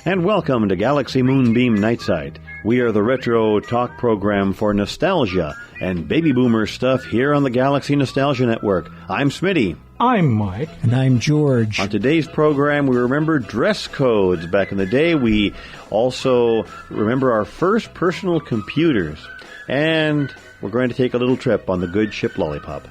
And welcome to Galaxy Moonbeam Night Site. We are the retro talk program for nostalgia and baby boomer stuff here on the Galaxy Nostalgia Network. I'm Smitty. I'm Mike. And I'm George. On today's program, we remember dress codes back in the day. We also remember our first personal computers. And we're going to take a little trip on the Good Ship Lollipop.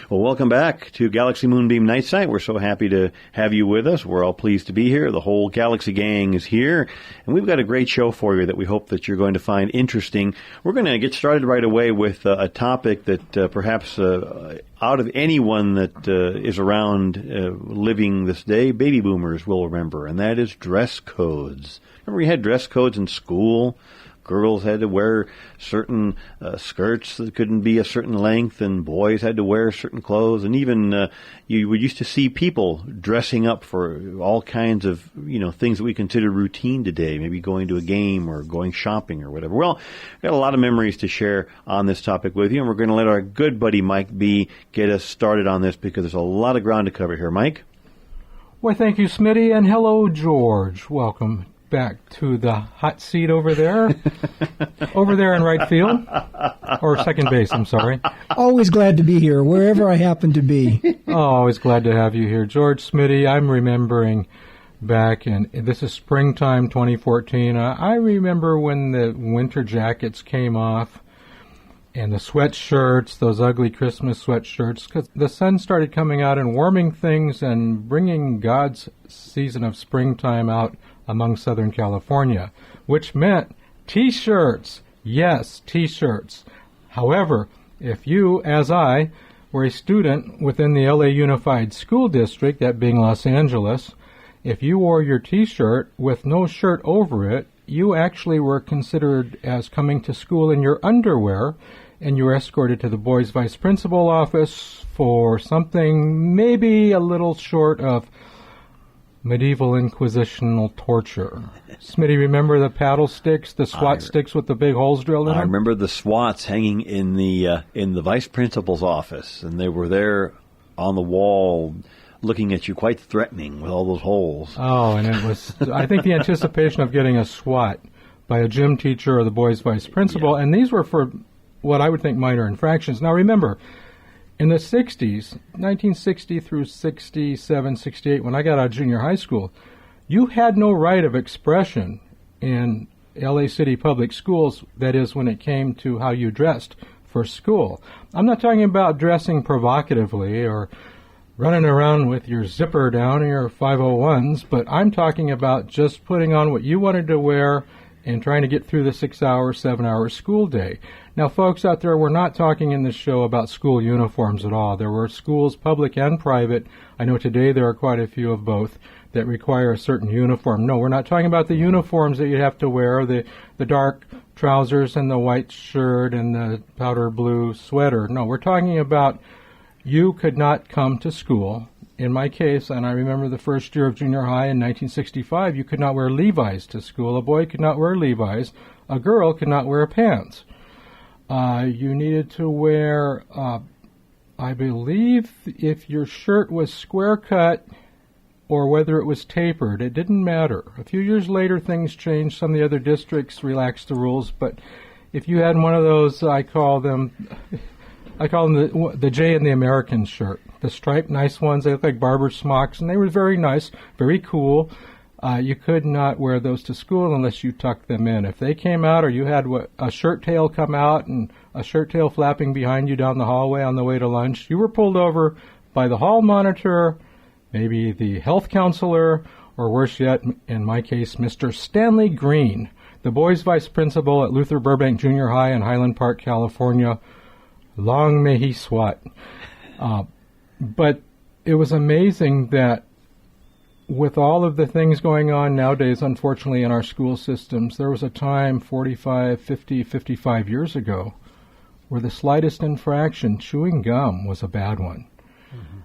Well, welcome back to Galaxy Moonbeam Night Site. We're so happy to have you with us. We're all pleased to be here. The whole Galaxy gang is here. And we've got a great show for you that we hope that you're going to find interesting. We're going to get started right away with a topic that perhaps out of anyone that is around living this day, baby boomers will remember, and that is dress codes. Remember we had dress codes in school? Girls had to wear certain skirts that couldn't be a certain length, and boys had to wear certain clothes. And even you used to see people dressing up for all kinds of things that we consider routine today, maybe going to a game or going shopping or whatever. Well, we've got a lot of memories to share on this topic with you, and we're going to let our good buddy Mike B get us started on this because there's a lot of ground to cover here. Mike? Well, thank you, Smitty, and hello, George. Welcome back to the hot seat over there. Over there in right field. Or second base, I'm sorry. Always glad to be here, wherever I happen to be. Oh, always glad to have you here. George, Smitty, I'm remembering back in, this is springtime 2014, I remember when the winter jackets came off and the sweatshirts, those ugly Christmas sweatshirts, because the sun started coming out and warming things and bringing God's season of springtime out among Southern California, which meant T-shirts. Yes, T-shirts. However, if you, as I, were a student within the LA Unified School District, that being Los Angeles, if you wore your T-shirt with no shirt over it, you actually were considered as coming to school in your underwear, and you were escorted to the boys' vice principal office for something maybe a little short of medieval inquisitional torture. Smitty, remember the paddle sticks, the SWAT sticks with the big holes drilled in them? I remember the SWATs hanging in the vice principal's office, and they were there on the wall looking at you quite threatening with all those holes. Oh, and it was, I think, the anticipation of getting a SWAT by a gym teacher or the boys' vice principal, and these were for what I would think minor infractions. Now remember, in the 60s, 1960 through 67, 68, when I got out of junior high school, you had no right of expression in LA City public schools, that is, when it came to how you dressed for school. I'm not talking about dressing provocatively or running around with your zipper down or your 501s, but I'm talking about just putting on what you wanted to wear and trying to get through the 6-hour, 7-hour school day. Now, folks out there, we're not talking in this show about school uniforms at all. There were schools, public and private. I know today there are quite a few of both that require a certain uniform. No, we're not talking about the uniforms that you have to wear, the dark trousers and the white shirt and the powder blue sweater. No, we're talking about you could not come to school. In my case, and I remember the first year of junior high in 1965, you could not wear Levi's to school. A boy could not wear Levi's. A girl could not wear pants. You needed to wear, I believe, if your shirt was square cut or whether it was tapered. It didn't matter. A few years later, things changed. Some of the other districts relaxed the rules, but if you had one of those, I call them the J in the American shirt. The striped, nice ones, they look like barber smocks, and they were very nice, very cool. You could not wear those to school unless you tucked them in. If they came out or you had a shirt tail come out and a shirt tail flapping behind you down the hallway on the way to lunch, you were pulled over by the hall monitor, maybe the health counselor, or worse yet, in my case, Mr. Stanley Green, the boys' vice principal at Luther Burbank Junior High in Highland Park, California. Long may he swat. But it was amazing that with all of the things going on nowadays, unfortunately, in our school systems, there was a time 45, 50, 55 years ago where the slightest infraction, chewing gum, was a bad one. Mm-hmm.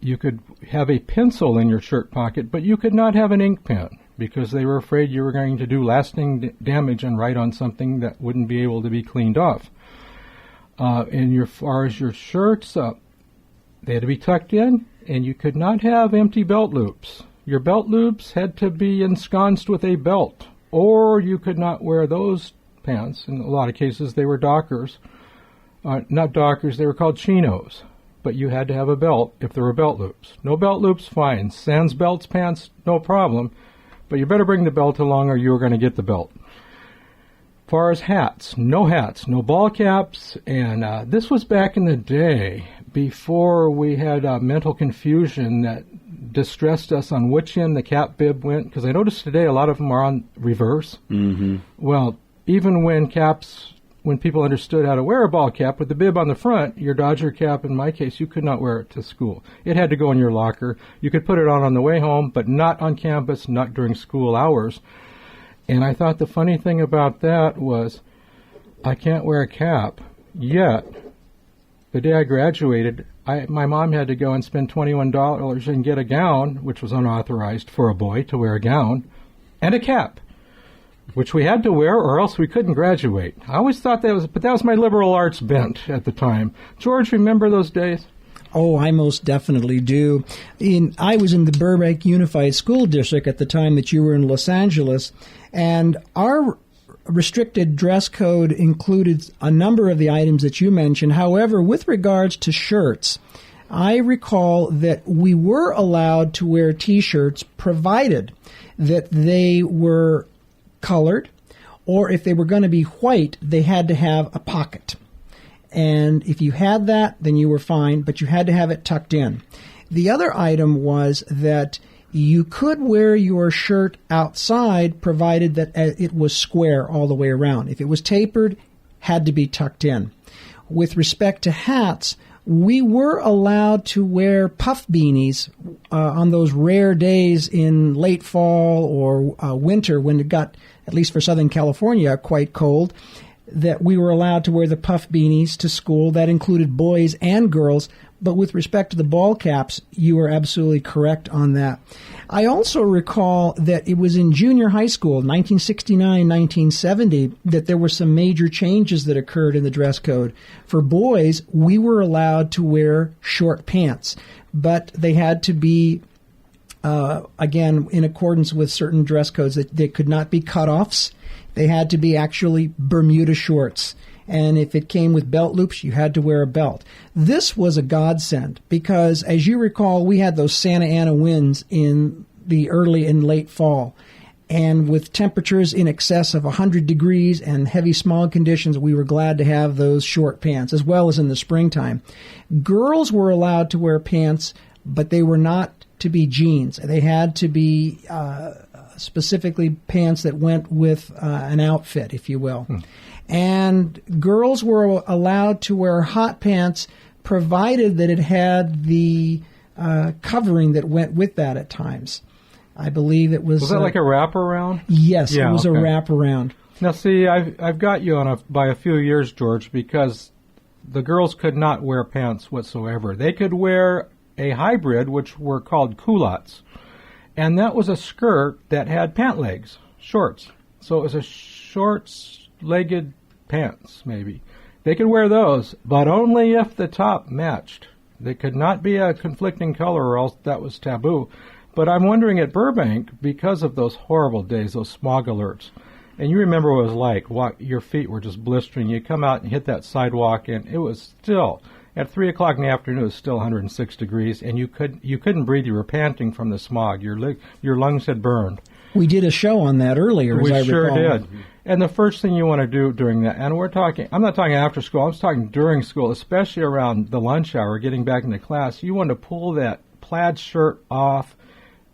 You could have a pencil in your shirt pocket, but you could not have an ink pen. because they were afraid you were going to do lasting damage and write on something that wouldn't be able to be cleaned off. As far as your shirts, they had to be tucked in, and you could not have empty belt loops. Your belt loops had to be ensconced with a belt, or you could not wear those pants. In a lot of cases, they were dockers. Not dockers, they were called chinos. But you had to have a belt if there were belt loops. No belt loops, fine. Sans belts pants, no problem. But you better bring the belt along or you were going to get the belt. As far as hats, no ball caps. And this was back in the day before we had mental confusion that distressed us on which end the cap bib went. Because I noticed today a lot of them are on reverse. Mm-hmm. Well, even when people understood how to wear a ball cap with the bib on the front, your Dodger cap, in my case, you could not wear it to school. It had to go in your locker. You could put it on the way home, but not on campus, not during school hours. And I thought the funny thing about that was I can't wear a cap, yet the day I graduated, my mom had to go and spend $21 and get a gown, which was unauthorized for a boy to wear a gown, and a cap, which we had to wear or else we couldn't graduate. I always thought that was my liberal arts bent at the time. George, remember those days? Oh, I most definitely do. I was in the Burbank Unified School District at the time that you were in Los Angeles, and our restricted dress code included a number of the items that you mentioned. However, with regards to shirts, I recall that we were allowed to wear T-shirts provided that they were colored, or if they were going to be white, they had to have a pocket. And if you had that, then you were fine, but you had to have it tucked in. The other item was that you could wear your shirt outside provided that it was square all the way around. If it was tapered, had to be tucked in. With respect to hats, we were allowed to wear puff beanies on those rare days in late fall or winter when it got, at least for Southern California, quite cold, that we were allowed to wear the puff beanies to school. That included boys and girls. But with respect to the ball caps, you are absolutely correct on that. I also recall that it was in junior high school, 1969, 1970, that there were some major changes that occurred in the dress code. For boys, we were allowed to wear short pants, but they had to be, again, in accordance with certain dress codes. That they could not be cutoffs. They had to be actually Bermuda shorts. And if it came with belt loops, you had to wear a belt. This was a godsend because, as you recall, we had those Santa Ana winds in the early and late fall. And with temperatures in excess of 100 degrees and heavy smog conditions, we were glad to have those short pants, as well as in the springtime. Girls were allowed to wear pants, but they were not to be jeans. They had to be specifically pants that went with an outfit, if you will. And girls were allowed to wear hot pants provided that it had the covering that went with that at times. I believe it was... Was that like a wraparound? Yes, yeah, it was okay. A wraparound. Now, see, I've got you by a few years, George, because the girls could not wear pants whatsoever. They could wear a hybrid, which were called culottes. And that was a skirt that had pant legs, shorts. So it was a short-legged pants, maybe. They could wear those, but only if the top matched. They could not be a conflicting color or else that was taboo. But I'm wondering at Burbank, because of those horrible days, those smog alerts, and you remember what it was like, your feet were just blistering. You come out and hit that sidewalk, and it was still... At 3 o'clock in the afternoon, it was still 106 degrees, and you couldn't breathe. You were panting from the smog. Your lungs had burned. We did a show on that earlier, as I recall. We sure did. And the first thing you want to do during that, and I'm not talking after school, I'm talking during school, especially around the lunch hour, getting back into class, you want to pull that plaid shirt off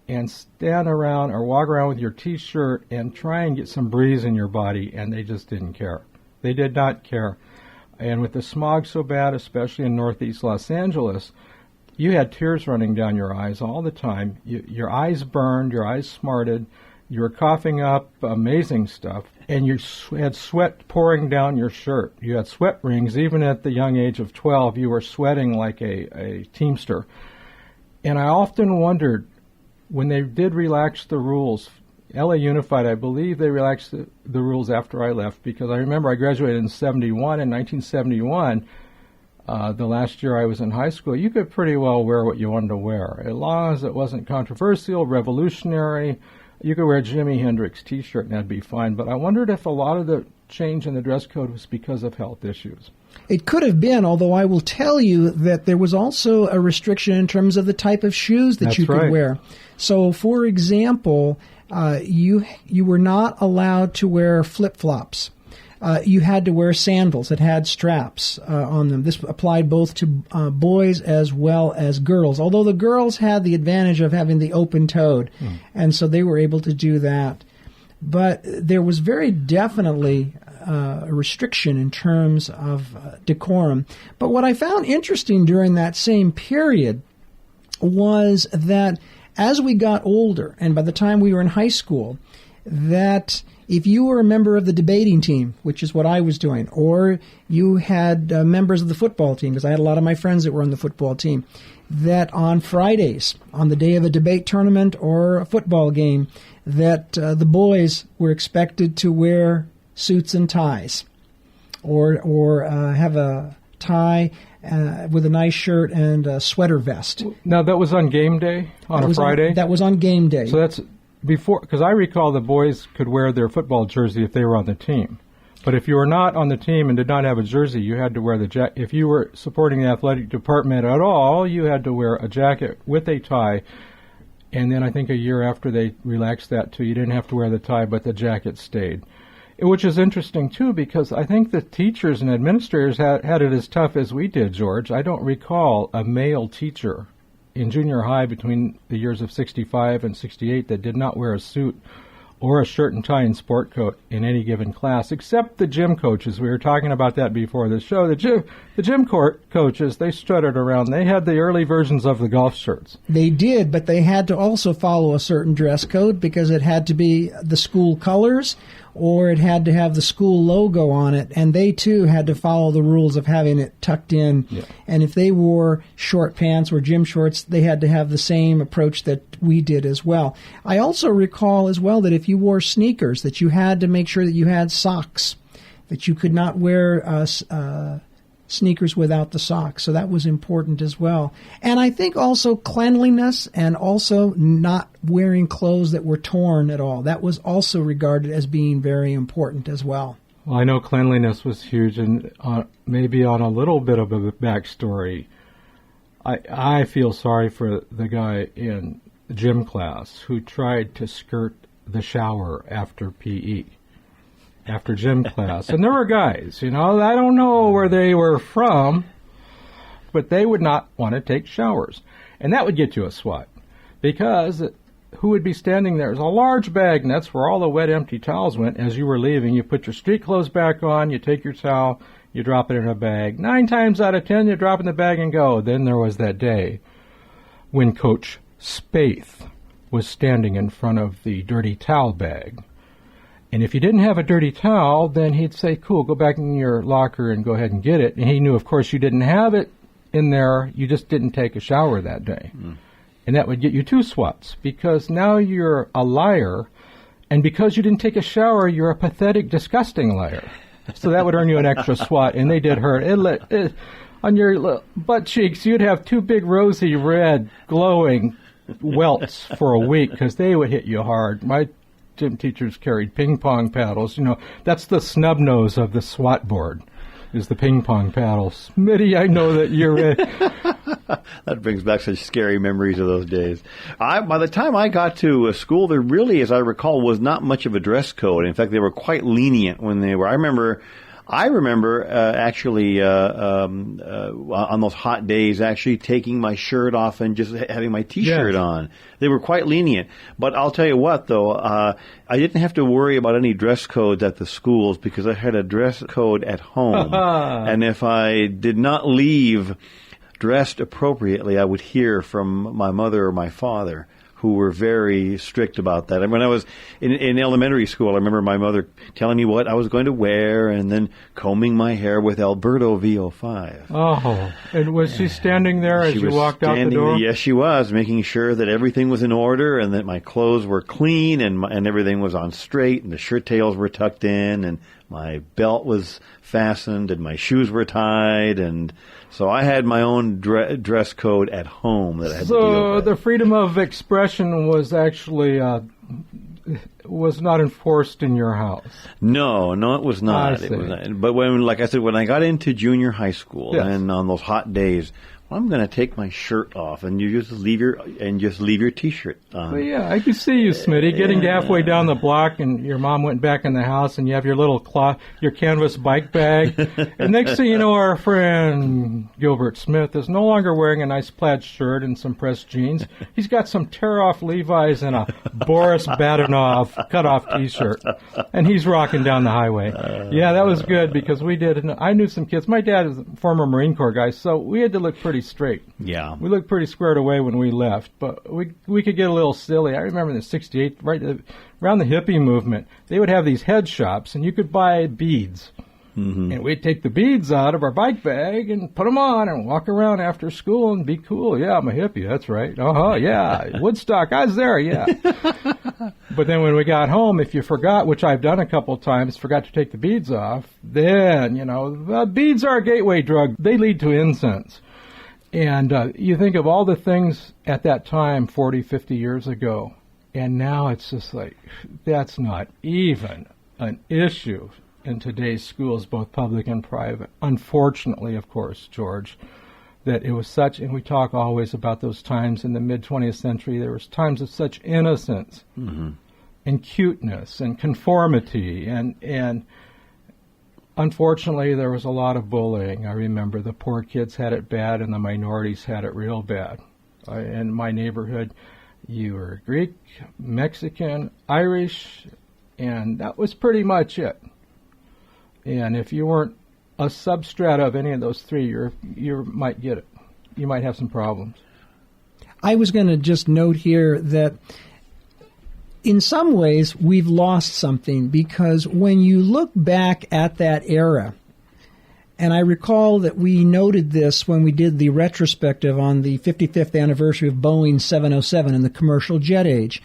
and stand around or walk around with your T-shirt and try and get some breeze in your body, and they just didn't care. They did not care. And with the smog so bad, especially in northeast Los Angeles, you had tears running down your eyes all the time. Your eyes burned, your eyes smarted, you were coughing up amazing stuff, and you had sweat pouring down your shirt. You had sweat rings. Even at the young age of 12, you were sweating like a teamster. And I often wondered, when they did relax the rules LA Unified, I believe they relaxed the rules after I left, because I remember I graduated in 71. In 1971, the last year I was in high school, you could pretty well wear what you wanted to wear. As long as it wasn't controversial, revolutionary, you could wear a Jimi Hendrix T-shirt and that'd be fine. But I wondered if a lot of the change in the dress code was because of health issues. It could have been, although I will tell you that there was also a restriction in terms of the type of shoes that you could wear. So, for example, you were not allowed to wear flip-flops. You had to wear sandals that had straps on them. This applied both to boys as well as girls, although the girls had the advantage of having the open-toed, and so they were able to do that. But there was very definitely a restriction in terms of decorum. But what I found interesting during that same period was that as we got older, and by the time we were in high school, that if you were a member of the debating team, which is what I was doing, or you had members of the football team, because I had a lot of my friends that were on the football team, that on Fridays, on the day of a debate tournament or a football game, that the boys were expected to wear suits and ties, or have a tie with a nice shirt and a sweater vest. Now, that was on game day, on a Friday? That was on game day. So that's before, because I recall the boys could wear their football jersey if they were on the team. But if you were not on the team and did not have a jersey, you had to wear the jacket. If you were supporting the athletic department at all, you had to wear a jacket with a tie. And then I think a year after they relaxed that too, you didn't have to wear the tie, but the jacket stayed. Which is interesting too, because I think the teachers and administrators had it as tough as we did, George. I don't recall a male teacher in junior high between the years of 65 and 68 that did not wear a suit or a shirt and tie and sport coat in any given class, except the gym coaches. We were talking about that before the show. The gym coaches, they strutted around. They had the early versions of the golf shirts. They did, but they had to also follow a certain dress code because it had to be the school colors or it had to have the school logo on it, and they too had to follow the rules of having it tucked in. Yeah. And if they wore short pants or gym shorts, they had to have the same approach that we did as well. I also recall as well that if you wore sneakers, that you had to make sure that you had socks, that you could not wear sneakers without the socks. So that was important as well. And I think also cleanliness and also not wearing clothes that were torn at all. That was also regarded as being very important as well. Well, I know cleanliness was huge, and maybe on a little bit of a backstory, I feel sorry for the guy in gym class who tried to skirt the shower after PE. After gym class. And there were guys, I don't know where they were from, but they would not want to take showers. And that would get you a SWAT, because who would be standing there? There's a large bag, and that's where all the wet, empty towels went. As you were leaving, you put your street clothes back on, you take your towel, you drop it in a bag. 9 times out of 10, you drop in the bag and go. Then there was that day when Coach Spaeth was standing in front of the dirty towel bag. And if you didn't have a dirty towel, then he'd say, cool, go back in your locker and go ahead and get it. And he knew, of course, you didn't have it in there. You just didn't take a shower that day. And that would get you 2 SWATs, because now you're a liar. And because you didn't take a shower, you're a pathetic, disgusting liar. So that would earn you an extra SWAT. And they did hurt. On your butt cheeks, you'd have 2 big rosy red glowing welts for a week, because they would hit you hard. My gym teachers carried ping pong paddles. That's the snub nose of the SWAT board, is the ping pong paddle. Smitty, I know that you're That brings back such scary memories of those days. By the time I got to school, there really, as I recall, was not much of a dress code. In fact, they were quite lenient when they were. I remember actually on those hot days actually taking my shirt off and just having my T-shirt on. They were quite lenient. But I'll tell you what, though, I didn't have to worry about any dress codes at the schools because I had a dress code at home. And if I did not leave dressed appropriately, I would hear from my mother or my father, who were very strict about that. And when I was in elementary school, I remember my mother telling me what I was going to wear and then combing my hair with Alberto VO5. Oh, and was she standing there as you walked out the door? Yes, she was, making sure that everything was in order and that my clothes were clean and everything was on straight and the shirt tails were tucked in and my belt was fastened and my shoes were tied, and so I had my own dress code at home that I had to deal with. So the freedom of expression was actually was not enforced in your house. No, it was not. I see. It was not. But when, like I said, when I got into junior high school, Yes. and on those hot days, I'm going to take my shirt off, and you just leave your T-shirt on. Well, yeah, I can see you, Smitty, getting halfway down the block, and your mom went back in the house, and you have your little your canvas bike bag. And next thing you know, our friend Gilbert Smith is no longer wearing a nice plaid shirt and some pressed jeans. He's got some tear-off Levi's and a Boris Badenov cut-off T-shirt, and he's rocking down the highway. Yeah, that was good because we did. And I knew some kids. My dad is a former Marine Corps guy, so we had to look pretty straight. Yeah. We looked pretty squared away when we left, but we could get a little silly. I remember in the 68, around the hippie movement, they would have these head shops, and you could buy beads. Mm-hmm. And we'd take the beads out of our bike bag and put them on and walk around after school and be cool. Yeah, I'm a hippie, that's right. Yeah. Woodstock, I was there, yeah. But then when we got home, if you forgot, which I've done a couple of times, forgot to take the beads off, then, the beads are a gateway drug. They lead to incense. And you think of all the things at that time, 40, 50 years ago, and now it's just like, that's not even an issue in today's schools, both public and private. Unfortunately, of course, George, that it was such, and we talk always about those times in the mid-20th century, there was times of such innocence and cuteness and conformity, and unfortunately, there was a lot of bullying. I remember the poor kids had it bad and the minorities had it real bad. In my neighborhood, you were Greek, Mexican, Irish, and that was pretty much it. And if you weren't a substrata of any of those three, you might get it. You might have some problems. I was going to just note here that in some ways, we've lost something because when you look back at that era, and I recall that we noted this when we did the retrospective on the 55th anniversary of Boeing 707 and the commercial jet age,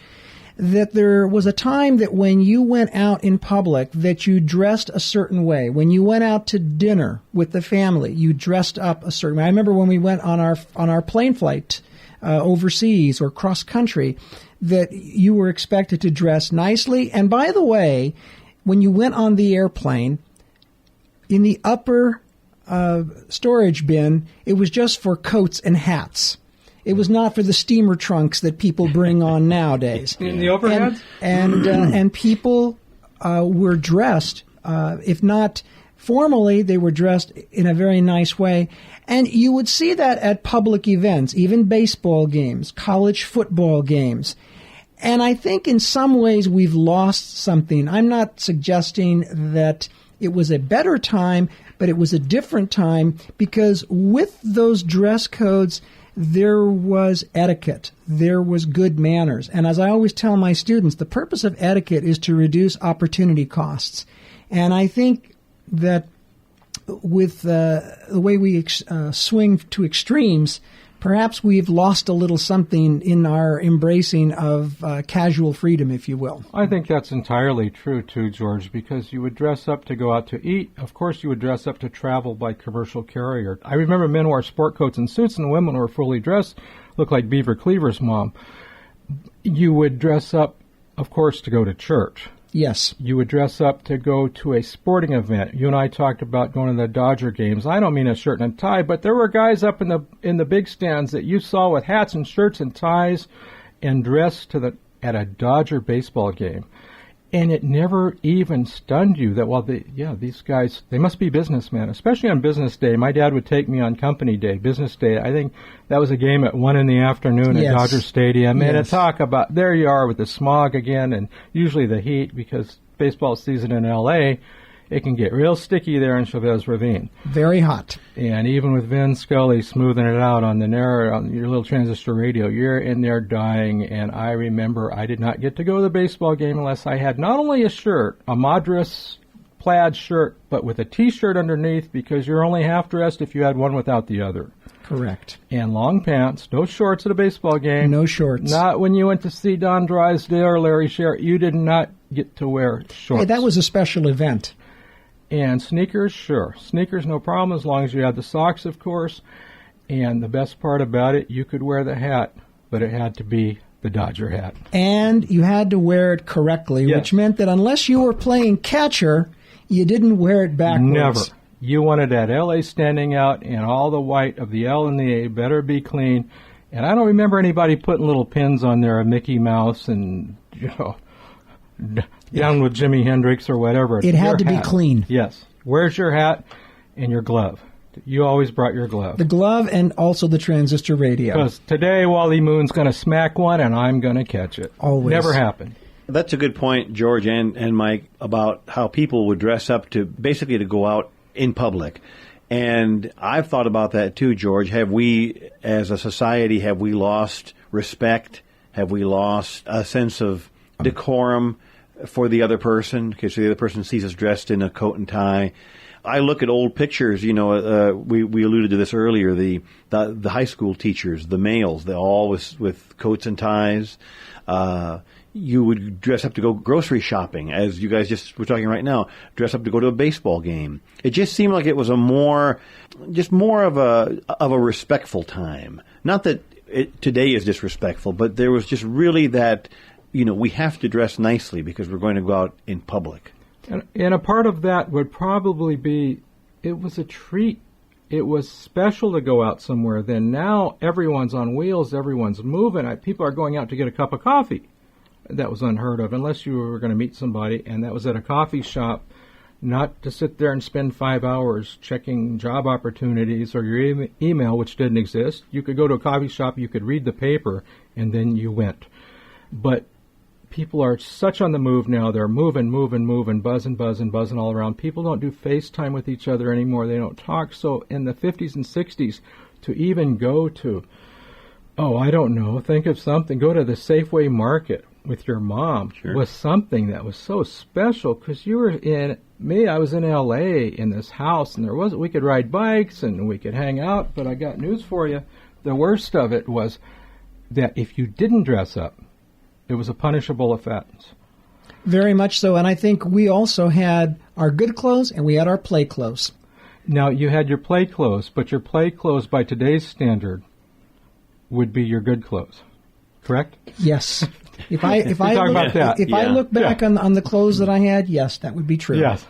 that there was a time that when you went out in public that you dressed a certain way. When you went out to dinner with the family, you dressed up a certain way. I remember when we went on our plane flight overseas or cross country, that you were expected to dress nicely. And by the way, when you went on the airplane, in the upper storage bin, it was just for coats and hats. It was not for the steamer trunks that people bring on nowadays. In the overheads? And people were dressed, if not formally, they were dressed in a very nice way. And you would see that at public events, even baseball games, college football games. And I think in some ways we've lost something. I'm not suggesting that it was a better time, but it was a different time because with those dress codes, there was etiquette. There was good manners. And as I always tell my students, the purpose of etiquette is to reduce opportunity costs. And I think that with the way we swing to extremes, perhaps we've lost a little something in our embracing of casual freedom, if you will. I think that's entirely true, too, George, because you would dress up to go out to eat. Of course, you would dress up to travel by commercial carrier. I remember men wore sport coats and suits, and women were fully dressed, looked like Beaver Cleaver's mom. You would dress up, of course, to go to church. Yes. You would dress up to go to a sporting event. You and I talked about going to the Dodger games. I don't mean a shirt and a tie, but there were guys up in the big stands that you saw with hats and shirts and ties and dressed at a Dodger baseball game. And it never even stunned you that, these guys, they must be businessmen, especially on business day. My dad would take me on company day, business day. I think that was a game at 1 in the afternoon at Dodger Stadium. Yes. And to talk about, there you are with the smog again and usually the heat because baseball season in L.A., it can get real sticky there in Chavez Ravine. Very hot. And even with Vin Scully smoothing it out on on your little transistor radio, you're in there dying. And I remember I did not get to go to the baseball game unless I had not only a shirt, a Madras plaid shirt, but with a T-shirt underneath, because you're only half dressed if you had one without the other. Correct. And long pants, no shorts at a baseball game. No shorts. Not when you went to see Don Drysdale or Larry Sherritt. You did not get to wear shorts. Hey, that was a special event. And sneakers, sure. Sneakers, no problem, as long as you had the socks, of course. And the best part about it, you could wear the hat, but it had to be the Dodger hat. And you had to wear it correctly, yes. Which meant that unless you were playing catcher, you didn't wear it backwards. Never. You wanted that LA standing out, and all the white of the L and the A better be clean. And I don't remember anybody putting little pins on there of Mickey Mouse and, down with Jimi Hendrix or whatever. It had to be clean. Yes. Where's your hat and your glove? You always brought your glove. The glove and also the transistor radio. Because today Wally Moon's going to smack one and I'm going to catch it. Always. Never happened. That's a good point, George and Mike, about how people would dress up to basically to go out in public. And I've thought about that too, George. Have we, as a society, have we lost respect? Have we lost a sense of decorum for the other person? Okay, so the other person sees us dressed in a coat and tie. I look at old pictures, we alluded to this earlier, the high school teachers, the males, they all with coats and ties. You would dress up to go grocery shopping, as you guys just were talking right now, dress up to go to a baseball game. It just seemed like it was more of a respectful time. Not that today is disrespectful, but there was just really that, we have to dress nicely because we're going to go out in public. And a part of that would probably be, it was a treat. It was special to go out somewhere. Then now everyone's on wheels, everyone's moving. People are going out to get a cup of coffee. That was unheard of, unless you were going to meet somebody, and that was at a coffee shop, not to sit there and spend 5 hours checking job opportunities or your email, which didn't exist. You could go to a coffee shop, you could read the paper, and then you went. But people are such on the move now. They're moving, buzzing all around. People don't do FaceTime with each other anymore. They don't talk. So in the 50s and 60s, to even go to, I don't know, think of something, go to the Safeway Market with your mom was something that was so special, because I was in L.A. in this house, and we could ride bikes and we could hang out, but I got news for you. The worst of it was that if you didn't dress up, it was a punishable offense. Very much so, and I think we also had our good clothes and we had our play clothes. Now, you had your play clothes, but your play clothes by today's standard would be your good clothes, correct? Yes. If I look back on the clothes that I had, yes, that would be true. Yes.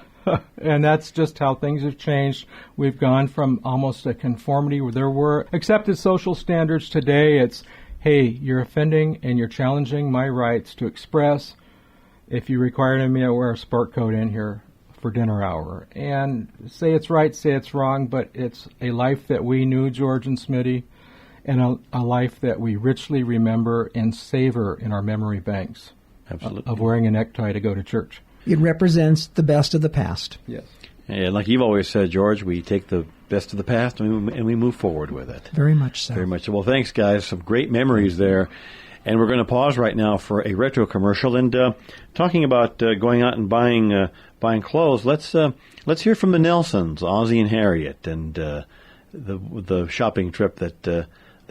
And that's just how things have changed. We've gone from almost a conformity where there were accepted social standards. Today it's, hey, you're offending and you're challenging my rights to express. If you require me to wear a sport coat in here for dinner hour. And say it's right, say it's wrong, but it's a life that we knew, George and Smitty, and a life that we richly remember and savor in our memory banks. Absolutely. Of wearing a necktie to go to church. It represents the best of the past. Yes. And like you've always said, George, we take the best of the past and we move forward with it. Very much so. Very much so. Well, thanks, guys. Some great memories there. And we're going to pause right now for a retro commercial. And talking about going out and buying clothes, let's hear from the Nelsons, Ozzie and Harriet, and the shopping trip that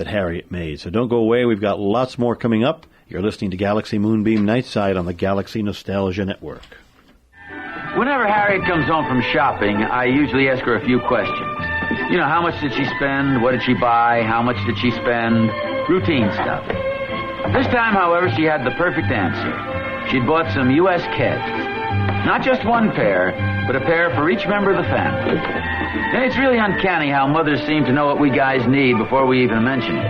Harriet made. So don't go away. We've got lots more coming up. You're listening to Galaxy Moonbeam Night Site on the Galaxy Nostalgia Network. Whenever Harriet comes home from shopping, I usually ask her a few questions. How much did she spend? What did she buy? How much did she spend? Routine stuff. This time, however, she had the perfect answer. She'd bought some U.S. Keds. Not just one pair, but a pair for each member of the family. And it's really uncanny how mothers seem to know what we guys need before we even mention it.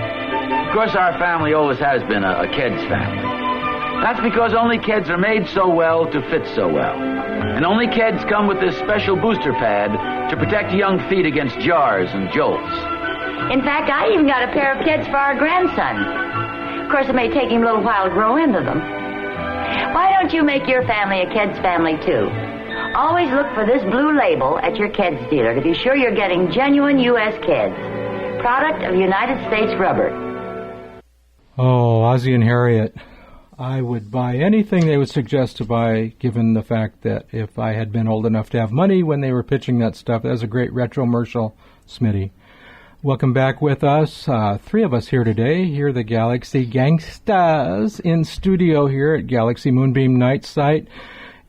Of course, our family always has been a Keds family. That's because only Keds are made so well to fit so well. And only Keds come with this special booster pad to protect young feet against jars and jolts. In fact, I even got a pair of Keds for our grandson. Of course, it may take him a little while to grow into them. Why don't you make your family a Keds family, too? Always look for this blue label at your Keds dealer to be sure you're getting genuine U.S. Keds, product of United States Rubber. Oh, Ozzie and Harriet. I would buy anything they would suggest to buy, given the fact that if I had been old enough to have money when they were pitching that stuff. That was a great retromercial, Smitty. Welcome back with us. Three of us here today. Here are the Galaxy Gangstas in studio here at Galaxy Moonbeam Night Site.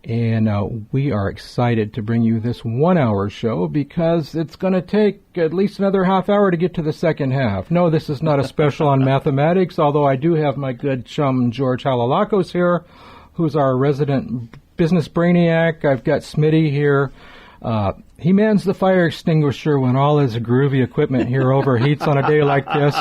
And we are excited to bring you this 1 hour show because it's going to take at least another half hour to get to the second half. No, this is not a special on mathematics, although I do have my good chum George Halalakos here, who's our resident business brainiac. I've got Smitty here. He mans the fire extinguisher when all his groovy equipment here overheats on a day like this,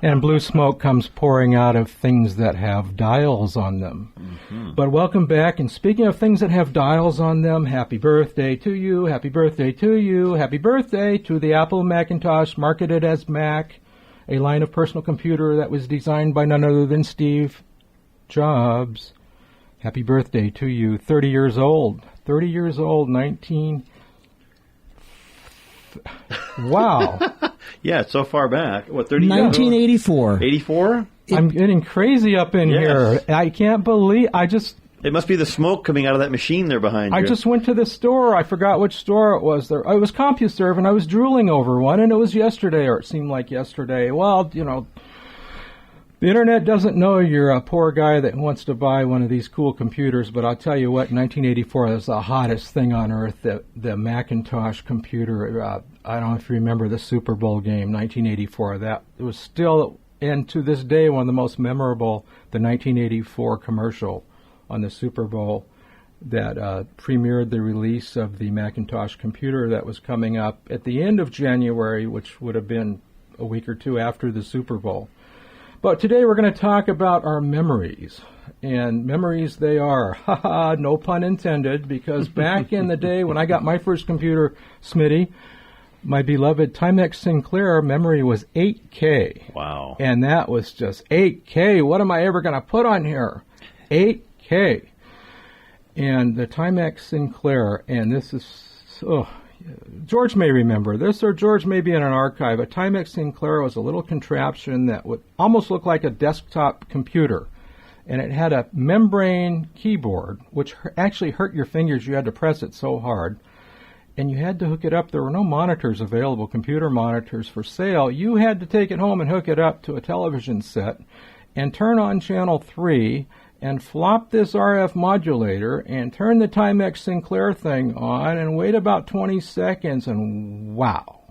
and blue smoke comes pouring out of things that have dials on them. Mm-hmm. But welcome back, and speaking of things that have dials on them, happy birthday to you, happy birthday to you, happy birthday to the Apple Macintosh, marketed as Mac, a line of personal computer that was designed by none other than Steve Jobs. Happy birthday to you, 30 years old, 19... Wow. Yeah, it's so far back. What, 30 years? 1984. 84? I'm getting crazy up in here. I can't believe... It must be the smoke coming out of that machine there behind you. I just went to the store. I forgot which store it was. It was CompuServe, and I was drooling over one, and it was yesterday, or it seemed like yesterday. Well, you know... The internet doesn't know you're a poor guy that wants to buy one of these cool computers, but I'll tell you what, 1984 was the hottest thing on earth, the Macintosh computer. I don't know if you remember the Super Bowl game, 1984. That it was still, and to this day, one of the most memorable, the 1984 commercial on the Super Bowl that premiered the release of the Macintosh computer that was coming up at the end of January, which would have been a week or two after the Super Bowl. But today we're going to talk about our memories. And memories they are. Haha, no pun intended, because back in the day when I got my first computer, Smitty, my beloved Timex Sinclair memory was 8K. Wow. And that was just 8K. What am I ever going to put on here? 8K. And the Timex Sinclair, and this is... George may remember this, or George may be in an archive. A Timex Sinclair was a little contraption that would almost look like a desktop computer. And it had a membrane keyboard, which actually hurt your fingers. You had to press it so hard. And you had to hook it up. There were no monitors available, computer monitors for sale. You had to take it home and hook it up to a television set and turn on channel 3 and flop this RF modulator and turn the Timex Sinclair thing on and wait about 20 seconds and wow.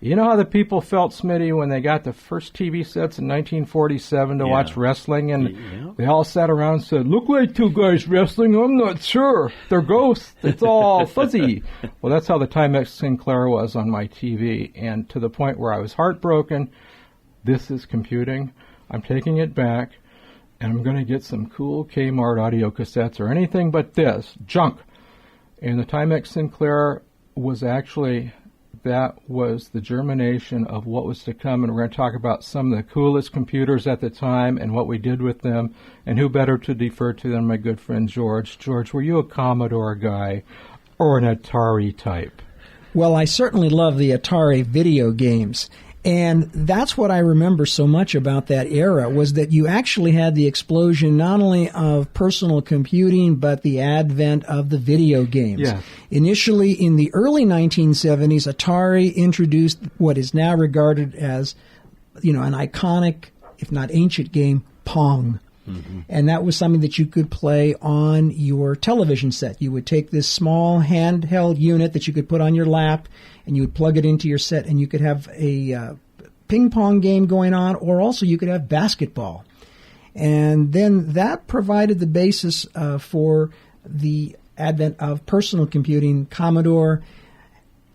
You know how the people felt, Smitty, when they got the first TV sets in 1947 to watch wrestling, and they all sat around and said, "Look like two guys wrestling, I'm not sure. They're ghosts. It's all fuzzy." Well, that's how the Timex Sinclair was on my TV, and to the point where I was heartbroken. This is computing. I'm taking it back. And I'm going to get some cool Kmart audio cassettes or anything but this junk. And the Timex Sinclair was actually, that was the germination of what was to come. And we're going to talk about some of the coolest computers at the time and what we did with them. And who better to defer to than my good friend George. George, were you a Commodore guy or an Atari type? Well, I certainly love the Atari video games. And that's what I remember so much about that era, was that you actually had the explosion not only of personal computing, but the advent of the video games. Yeah. Initially, in the early 1970s, Atari introduced what is now regarded as, an iconic, if not ancient game, Pong. Mm-hmm. And that was something that you could play on your television set. You would take this small handheld unit that you could put on your lap, and you would plug it into your set, and you could have a ping pong game going on, or also you could have basketball. And then that provided the basis for the advent of personal computing. Commodore,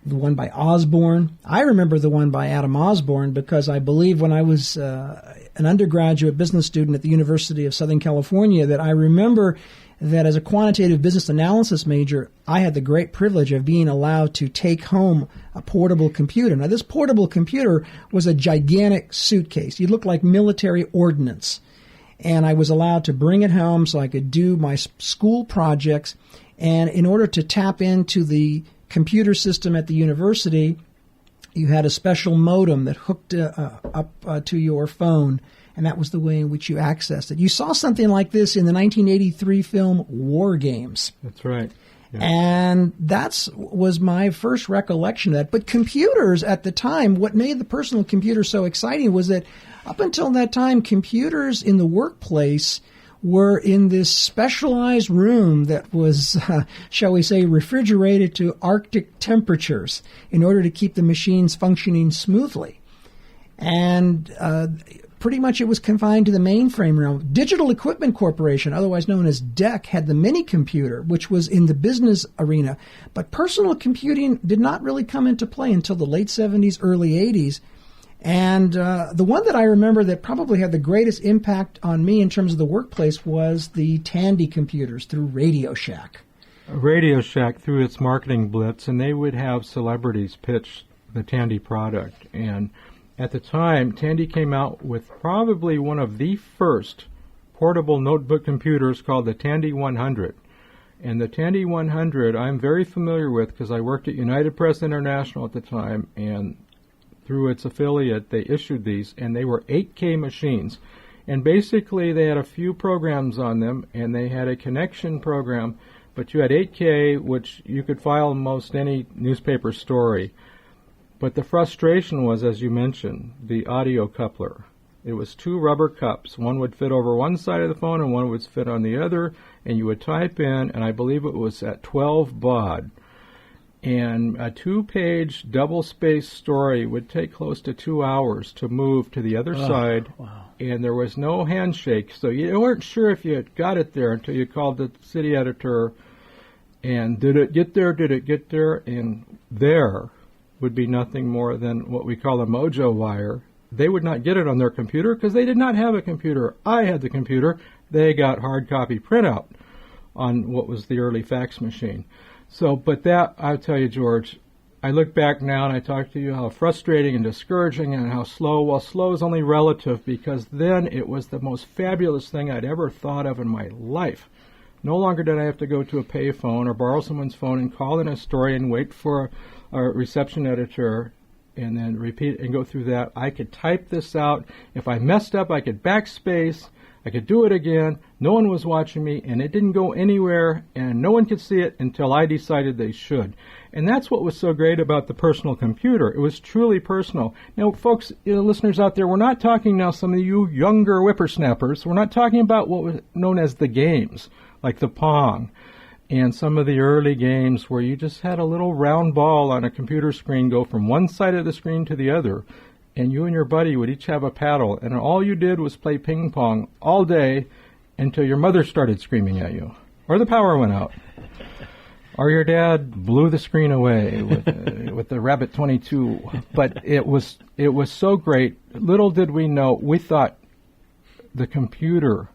the one by Osborne. I remember the one by Adam Osborne because I believe when I was an undergraduate business student at the University of Southern California, that I remember that as a quantitative business analysis major, I had the great privilege of being allowed to take home a portable computer. Now, this portable computer was a gigantic suitcase. It looked like military ordnance. And I was allowed to bring it home so I could do my school projects. And in order to tap into the computer system at the university, you had a special modem that hooked up to your phone, and that was the way in which you accessed it. You saw something like this in the 1983 film War Games. That's right. Yeah. And that was my first recollection of that. But computers at the time, what made the personal computer so exciting was that up until that time, computers in the workplace were in this specialized room that was, shall we say, refrigerated to Arctic temperatures in order to keep the machines functioning smoothly. And pretty much it was confined to the mainframe realm. Digital Equipment Corporation, otherwise known as DEC, had the mini computer, which was in the business arena. But personal computing did not really come into play until the late 70s, early 80s. And the one that I remember that probably had the greatest impact on me in terms of the workplace was the Tandy Computers through Radio Shack. Radio Shack through its marketing blitz, and they would have celebrities pitch the Tandy product. And at the time, Tandy came out with probably one of the first portable notebook computers called the Tandy 100. And the Tandy 100 I'm very familiar with because I worked at United Press International at the time, and through its affiliate they issued these, and they were 8K machines. And basically they had a few programs on them, and they had a connection program, but you had 8K, which you could file almost any newspaper story. But the frustration was, as you mentioned, the audio coupler. It was two rubber cups. One would fit over one side of the phone and one would fit on the other, and you would type in, and I believe it was at 12 baud. And a 2-page double-spaced story would take close to 2 hours to move to the other side, wow. And there was no handshake, so you weren't sure if you had got it there until you called the city editor, and did it get there, and there would be nothing more than what we call a mojo wire. They would not get it on their computer because they did not have a computer. I had the computer. They got hard copy printout on what was the early fax machine. So, but that, I'll tell you, George, I look back now and I talk to you how frustrating and discouraging and how slow. Well, slow is only relative because then it was the most fabulous thing I'd ever thought of in my life. No longer did I have to go to a payphone or borrow someone's phone and call in a story and wait for a reception editor and then repeat and go through that. I could type this out. If I messed up, I could backspace. I could do it again. No one was watching me, and it didn't go anywhere, and no one could see it until I decided they should. And that's what was so great about the personal computer. It was truly personal. Now, folks, listeners out there, we're not talking now, some of you younger whippersnappers, we're not talking about what was known as the games, like the Pong, and some of the early games where you just had a little round ball on a computer screen go from one side of the screen to the other, and you and your buddy would each have a paddle, and all you did was play ping pong all day until your mother started screaming at you, or the power went out, or your dad blew the screen away with the Rabbit 22. But it was so great. Little did we know, we thought the computer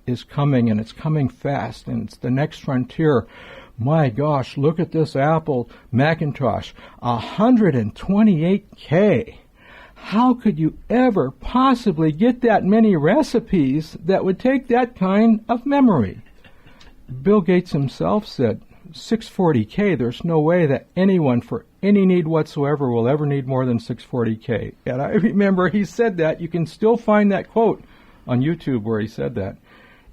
is coming, and it's coming fast, and it's the next frontier. My gosh, look at this Apple Macintosh, 128K. How could you ever possibly get that many recipes that would take that kind of memory? Bill Gates himself said, 640K, there's no way that anyone for any need whatsoever will ever need more than 640K. And I remember he said that. You can still find that quote on YouTube where he said that.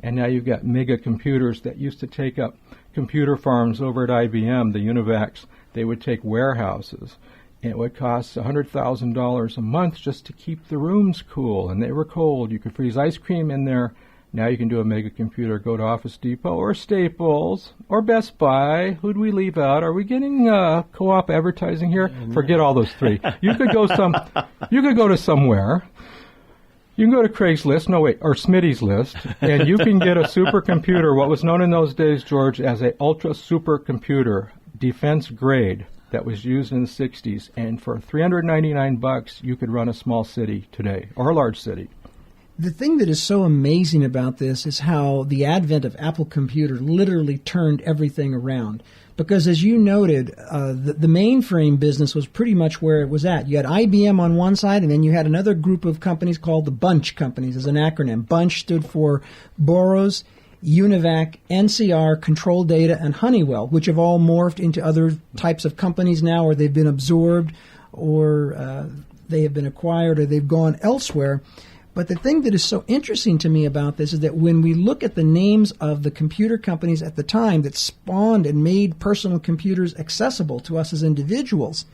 And now you've got mega computers that used to take up computer farms over at IBM, the Univacs. They would take warehouses. And it would cost $100,000 a month just to keep the rooms cool, and they were cold. You could freeze ice cream in there. Now you can do a mega computer, go to Office Depot or Staples or Best Buy. Who'd we leave out? Are we getting co-op advertising here? Forget all those three. You could go to somewhere. You can go to Craigslist, or Smitty's List, and you can get a supercomputer, what was known in those days, George, as a ultra supercomputer, defense grade, that was used in the 60s, and for $399 you could run a small city today, or a large city. The thing that is so amazing about this is how the advent of Apple Computer literally turned everything around. Because as you noted, the mainframe business was pretty much where it was at. You had IBM on one side, and then you had another group of companies called the Bunch companies as an acronym. Bunch stood for Burroughs, Univac, NCR, Control Data, and Honeywell, which have all morphed into other types of companies now, or they've been absorbed, or they have been acquired, or they've gone elsewhere. But the thing that is so interesting to me about this is that when we look at the names of the computer companies at the time that spawned and made personal computers accessible to us as individuals,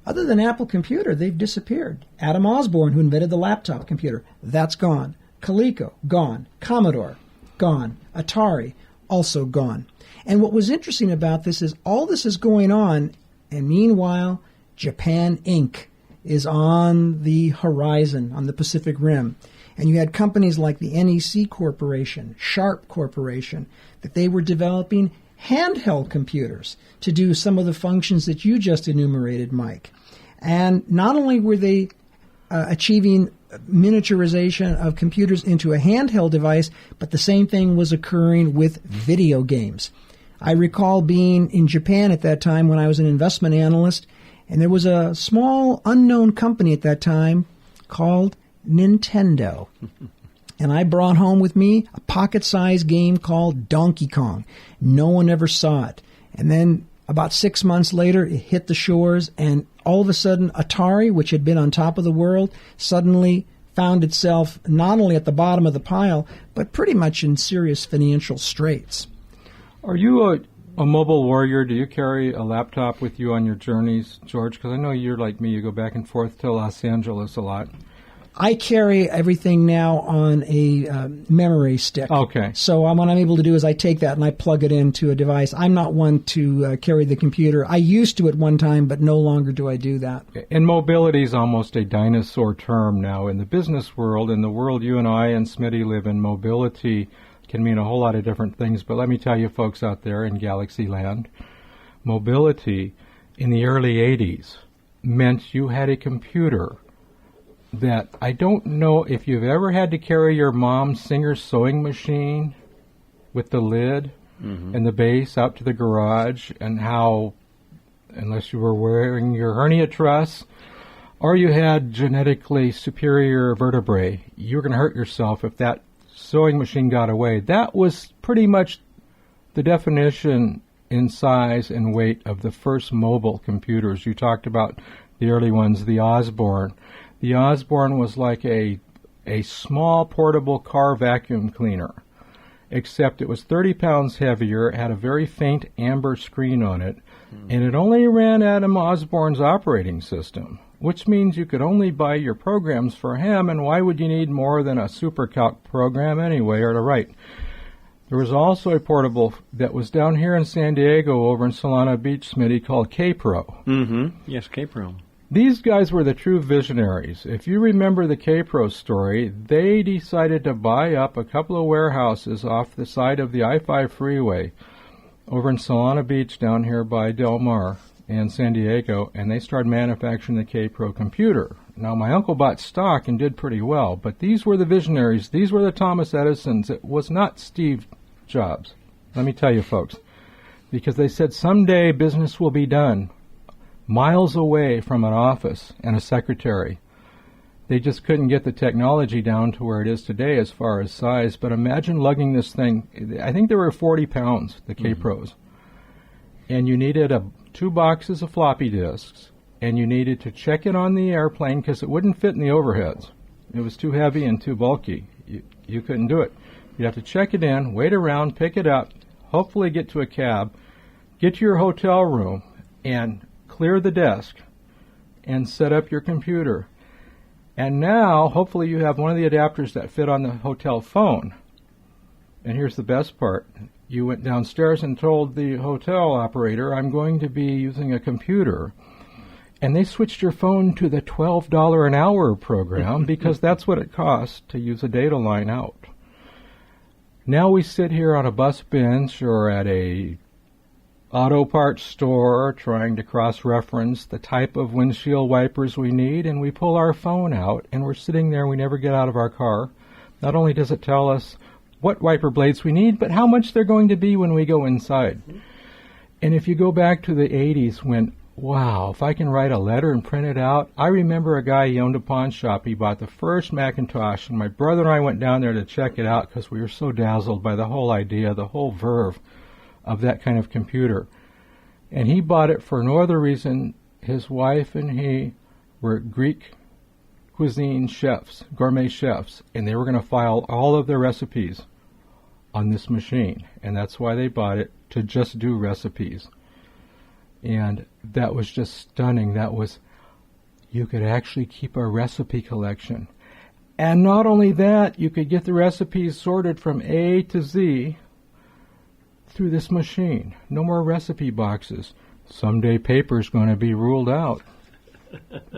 other than Apple Computer, they've disappeared. Adam Osborne, who invented the laptop computer, that's gone. Coleco, gone. Commodore, gone. Atari, also gone. And what was interesting about this is all this is going on, and meanwhile, Japan Inc. is on the horizon, on the Pacific Rim. And you had companies like the NEC Corporation, Sharp Corporation, that they were developing handheld computers to do some of the functions that you just enumerated, Mike. And not only were they achieving miniaturization of computers into a handheld device, but the same thing was occurring with video games. I recall being in Japan at that time when I was an investment analyst, and there was a small unknown company at that time called Nintendo. And I brought home with me a pocket-sized game called Donkey Kong. No one ever saw it. And then about 6 months later, it hit the shores, and all of a sudden, Atari, which had been on top of the world, suddenly found itself not only at the bottom of the pile, but pretty much in serious financial straits. Are you a mobile warrior? Do you carry a laptop with you on your journeys, George? Because I know you're like me. You go back and forth to Los Angeles a lot. I carry everything now on a memory stick. Okay. So what I'm able to do is I take that and I plug it into a device. I'm not one to carry the computer. I used to at one time, but no longer do I do that. And mobility is almost a dinosaur term now in the business world. In the world you and I and Smitty live in, mobility can mean a whole lot of different things. But let me tell you folks out there in Galaxy Land, mobility in the early 80s meant you had a computer that I don't know if you've ever had to carry your mom's Singer sewing machine with the lid and the base out to the garage, and how, unless you were wearing your hernia truss or you had genetically superior vertebrae, you were going to hurt yourself if that sewing machine got away. That was pretty much the definition in size and weight of the first mobile computers. You talked about the early ones, the Osborne. The Osborne was like a small portable car vacuum cleaner, except it was 30 pounds heavier, had a very faint amber screen on it, and it only ran Adam Osborne's operating system, which means you could only buy your programs for him, and why would you need more than a SuperCalc program anyway, or to write? There was also a portable that was down here in San Diego over in Solana Beach, Smitty, called K-Pro. Yes, K-Pro. These guys were the true visionaries. If you remember the K-Pro story, they decided to buy up a couple of warehouses off the side of the I-5 freeway over in Solana Beach down here by Del Mar and San Diego, and they started manufacturing the K-Pro computer. Now, my uncle bought stock and did pretty well, but these were the visionaries. These were the Thomas Edisons. It was not Steve Jobs. Let me tell you, folks, because they said someday business will be done miles away from an office and a secretary. They just couldn't get the technology down to where it is today as far as size. But imagine lugging this thing. I think there were 40 pounds, the K-Pros. And you needed 2 boxes of floppy disks, and you needed to check it on the airplane because it wouldn't fit in the overheads. It was too heavy and too bulky. You couldn't do it. You'd have to check it in, wait around, pick it up, hopefully get to a cab, get to your hotel room, and clear the desk and set up your computer. And now, hopefully you have one of the adapters that fit on the hotel phone. And here's the best part. You went downstairs and told the hotel operator, I'm going to be using a computer. And they switched your phone to the $12 an hour program because that's what it costs to use a data line out. Now we sit here on a bus bench or at a auto parts store trying to cross-reference the type of windshield wipers we need, and we pull our phone out, and we're sitting there, we never get out of our car. Not only does it tell us what wiper blades we need, but how much they're going to be when we go inside. And if you go back to the 80s when wow, if I can write a letter and print it out. I remember a guy, he owned a pawn shop. He bought the first Macintosh, and my brother and I went down there to check it out because we were so dazzled by the whole idea, the whole verve of that kind of computer. And he bought it for no other reason. His wife and he were Greek cuisine chefs, gourmet chefs, and they were going to file all of their recipes on this machine. And that's why they bought it, to just do recipes. And that was just stunning. That was, you could actually keep a recipe collection. And not only that, you could get the recipes sorted from A to Z through this machine. No more recipe boxes. Someday paper's going to be ruled out.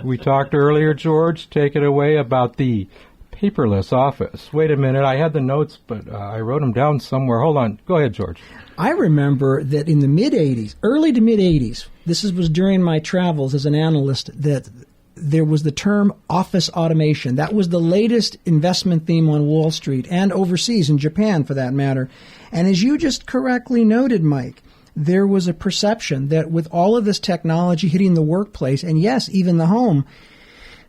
We talked earlier, George, take it away, about the paperless office. Wait a minute, I had the notes, but I wrote them down somewhere. Hold on. Go ahead, George. I remember that in the mid-'80s, early to mid-'80s, was during my travels as an analyst, that there was the term office automation. That was the latest investment theme on Wall Street and overseas, in Japan for that matter. And as you just correctly noted, Mike, there was a perception that with all of this technology hitting the workplace, and yes, even the home,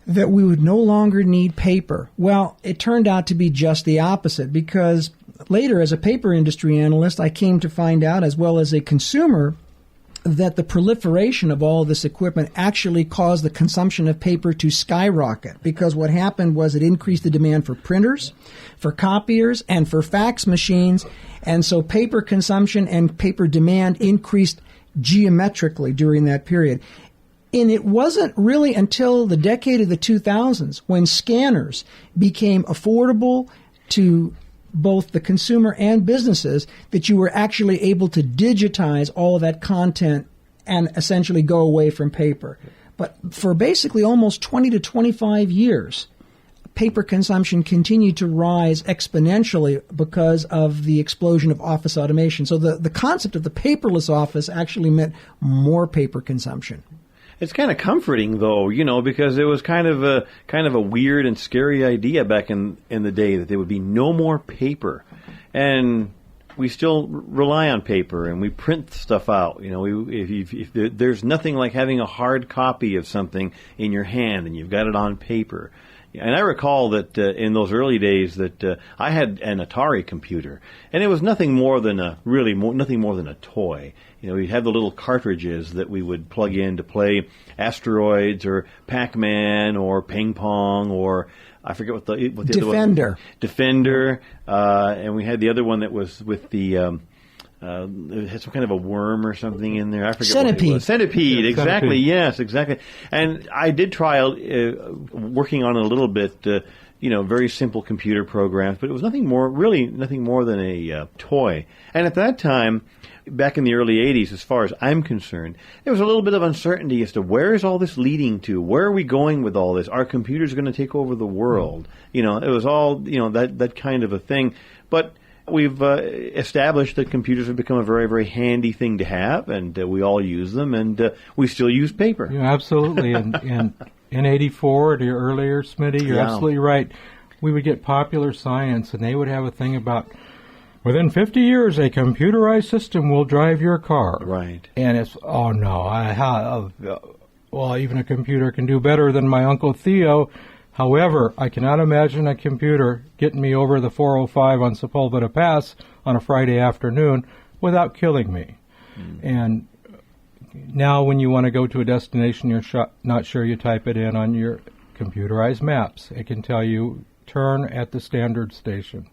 that we would no longer need paper. Well, it turned out to be just the opposite, because later, as a paper industry analyst, I came to find out, as well as a consumer, that the proliferation of all this equipment actually caused the consumption of paper to skyrocket, because what happened was it increased the demand for printers, for copiers, and for fax machines, and so paper consumption and paper demand increased geometrically during that period. And it wasn't really until the decade of the 2000s when scanners became affordable to both the consumer and businesses that you were actually able to digitize all of that content and essentially go away from paper. But for basically almost 20 to 25 years, paper consumption continued to rise exponentially because of the explosion of office automation. So the concept of the paperless office actually meant more paper consumption. It's kind of comforting, though, because it was kind of a weird and scary idea back in the day that there would be no more paper, and we still rely on paper and we print stuff out. If there's nothing like having a hard copy of something in your hand and you've got it on paper. And I recall that in those early days that I had an Atari computer, and it was nothing more than a toy. We had the little cartridges that we would plug in to play Asteroids or Pac-Man or Ping Pong, or I forget what the Defender. Other one. Defender. And we had the other one that was with the it had some kind of a worm or something in there. I forget Centipede. what it was. Centipede, Yeah, exactly. Centipede. Yes, exactly. And I did try working on it a little bit. Very simple computer programs, but it was nothing more than a toy. And at that time, back in the early 80s, as far as I'm concerned, there was a little bit of uncertainty as to where is all this leading to? Where are we going with all this? Are computers going to take over the world? It was all, that kind of a thing. But we've established that computers have become a very, very handy thing to have, and we all use them, and we still use paper. Yeah, absolutely. And in 84 or earlier, Smitty, you're absolutely right. We would get Popular Science, and they would have a thing about, within 50 years, a computerized system will drive your car. Right. And it's, oh no, well, even a computer can do better than my Uncle Theo. However, I cannot imagine a computer getting me over the 405 on Sepulveda Pass on a Friday afternoon without killing me. And now when you want to go to a destination you're not sure, you type it in on your computerized maps. It can tell you, turn at the standard station.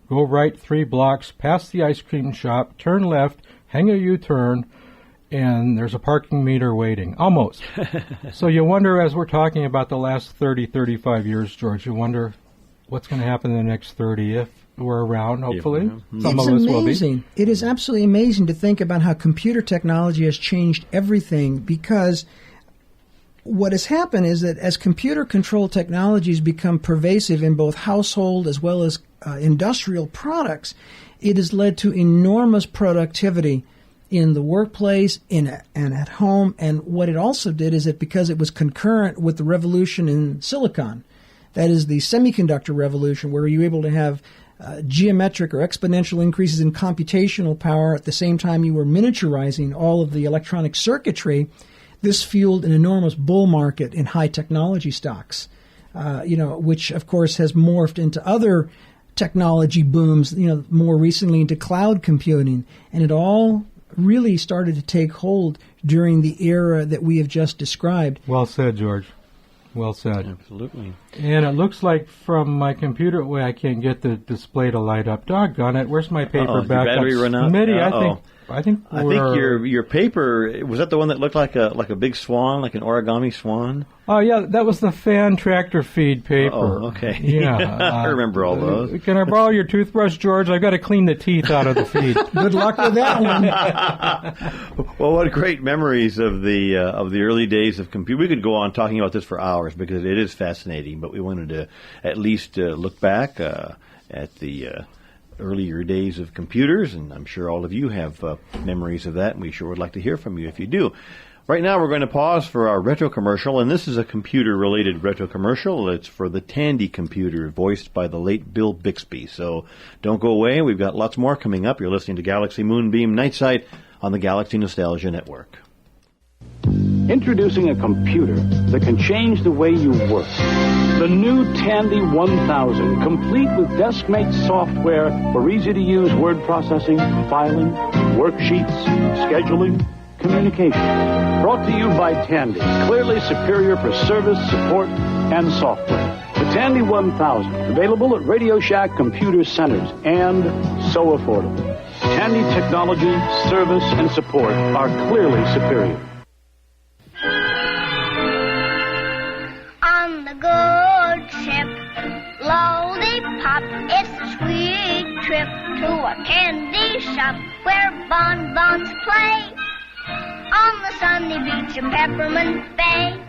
Go right 3 blocks past the ice cream shop, turn left, hang a U-turn, and there's a parking meter waiting. Almost. So you wonder, as we're talking about the last 30, 35 years, George, you wonder what's going to happen in the next 30 if we're around, hopefully. Some of us will be. It's amazing. It is absolutely amazing to think about how computer technology has changed everything, because what has happened is that as computer control technologies become pervasive in both household as well as industrial products, it has led to enormous productivity in the workplace and at home. And what it also did is that because it was concurrent with the revolution in silicon, that is the semiconductor revolution, where you were able to have geometric or exponential increases in computational power at the same time you were miniaturizing all of the electronic circuitry, this fueled an enormous bull market in high technology stocks, which, of course, has morphed into other technology booms, more recently into cloud computing. And it all really started to take hold during the era that we have just described. Well said, George. Well said. Absolutely. And it looks like from my computer, I can't get the display to light up. Doggone it. Where's my paper backup? Battery run out? Smitty, I think your paper, was that the one that looked like a big swan, like an origami swan? Oh, yeah, that was the fan tractor feed paper. Oh, okay. Yeah. I remember all those. Can I borrow your toothbrush, George? I've got to clean the teeth out of the feed. Good luck with that one. Well, what great memories of the early days of computer. We could go on talking about this for hours because it is fascinating, but we wanted to at least look back at the earlier days of computers, and I'm sure all of you have memories of that, and we sure would like to hear from you if you do. Right now we're going to pause for our retro commercial, and this is a computer-related retro commercial. It's for the Tandy Computer, voiced by the late Bill Bixby. So don't go away. We've got lots more coming up. You're listening to Galaxy Moonbeam Night Site on the Galaxy Nostalgia Network. Introducing a computer that can change the way you work. The new Tandy 1000, complete with desk-mate software for easy-to-use word processing, filing, worksheets, scheduling, communication. Brought to you by Tandy, clearly superior for service, support, and software. The Tandy 1000, available at Radio Shack computer centers, and so affordable. Tandy technology, service, and support are clearly superior. On the Good Ship Lollipop, it's a sweet trip to a candy shop where bonbons play on the sunny beach of Peppermint Bay.